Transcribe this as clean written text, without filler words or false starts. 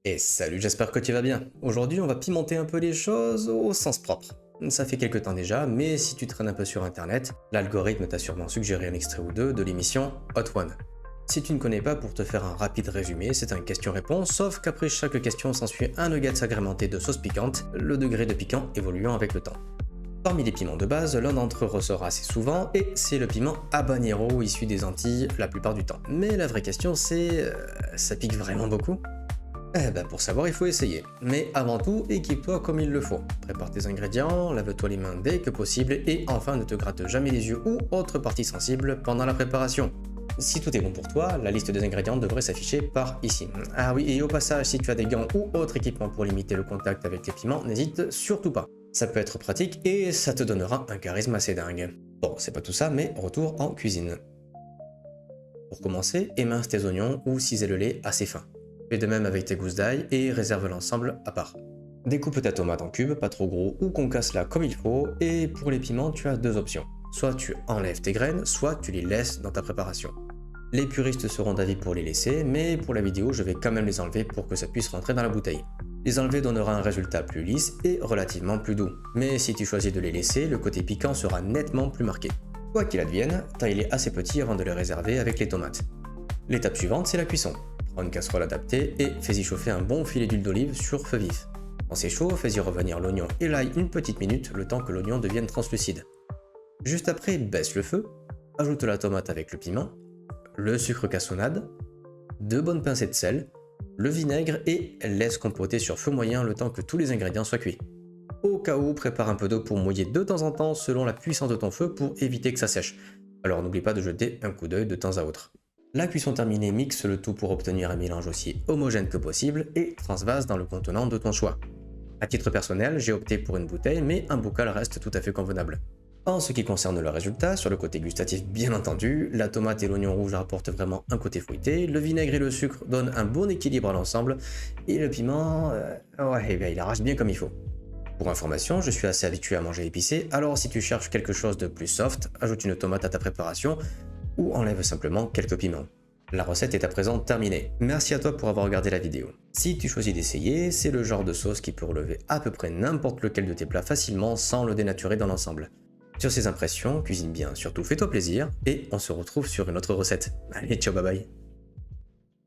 Et salut, j'espère que tu vas bien. Aujourd'hui, on va pimenter un peu les choses au sens propre. Ça fait quelques temps déjà, mais si tu traînes un peu sur internet, l'algorithme t'a sûrement suggéré un extrait ou deux de l'émission Hot One. Si tu ne connais pas, pour te faire un rapide résumé, c'est un question-réponse, sauf qu'après chaque question s'ensuit un nugget agrémenté de sauce piquante, le degré de piquant évoluant avec le temps. Parmi les piments de base, l'un d'entre eux ressort assez souvent, et c'est le piment habanero issu des Antilles la plupart du temps. Mais la vraie question c'est... ça pique vraiment beaucoup? Eh ben pour savoir, il faut essayer. Mais avant tout, équipe-toi comme il le faut. Prépare tes ingrédients, lave-toi les mains dès que possible et enfin ne te gratte jamais les yeux ou autres parties sensibles pendant la préparation. Si tout est bon pour toi, la liste des ingrédients devrait s'afficher par ici. Ah oui, et au passage, si tu as des gants ou autre équipement pour limiter le contact avec les piments, n'hésite surtout pas. Ça peut être pratique et ça te donnera un charisme assez dingue. Bon, c'est pas tout ça, mais retour en cuisine. Pour commencer, émince tes oignons ou cisèle-les assez fins. Fais de même avec tes gousses d'ail et réserve l'ensemble à part. Découpe ta tomate en cubes, pas trop gros, ou concasse-la comme il faut, et pour les piments, tu as deux options. Soit tu enlèves tes graines, soit tu les laisses dans ta préparation. Les puristes seront d'avis pour les laisser, mais pour la vidéo, je vais quand même les enlever pour que ça puisse rentrer dans la bouteille. Les enlever donnera un résultat plus lisse et relativement plus doux. Mais si tu choisis de les laisser, le côté piquant sera nettement plus marqué. Quoi qu'il advienne, taille-les assez petits avant de les réserver avec les tomates. L'étape suivante, c'est la cuisson. Prends une casserole adaptée et fais-y chauffer un bon filet d'huile d'olive sur feu vif. Quand c'est chaud, fais-y revenir l'oignon et l'ail une petite minute, le temps que l'oignon devienne translucide. Juste après, baisse le feu, ajoute la tomate avec le piment, le sucre cassonade, 2 bonnes pincées de sel, le vinaigre et laisse compoter sur feu moyen le temps que tous les ingrédients soient cuits. Au cas où, prépare un peu d'eau pour mouiller de temps en temps selon la puissance de ton feu pour éviter que ça sèche. Alors n'oublie pas de jeter un coup d'œil de temps à autre. La cuisson terminée, mixe le tout pour obtenir un mélange aussi homogène que possible et transvase dans le contenant de ton choix. À titre personnel, j'ai opté pour une bouteille, mais un bocal reste tout à fait convenable. En ce qui concerne le résultat, sur le côté gustatif bien entendu, la tomate et l'oignon rouge apportent vraiment un côté fruité, le vinaigre et le sucre donnent un bon équilibre à l'ensemble, et le piment, il arrache bien comme il faut. Pour information, je suis assez habitué à manger épicé, alors si tu cherches quelque chose de plus soft, ajoute une tomate à ta préparation, ou enlève simplement quelques piments. La recette est à présent terminée. Merci à toi pour avoir regardé la vidéo. Si tu choisis d'essayer, c'est le genre de sauce qui peut relever à peu près n'importe lequel de tes plats facilement sans le dénaturer dans l'ensemble. Sur ces impressions, cuisine bien, surtout fais-toi plaisir, et on se retrouve sur une autre recette. Allez, ciao, bye bye.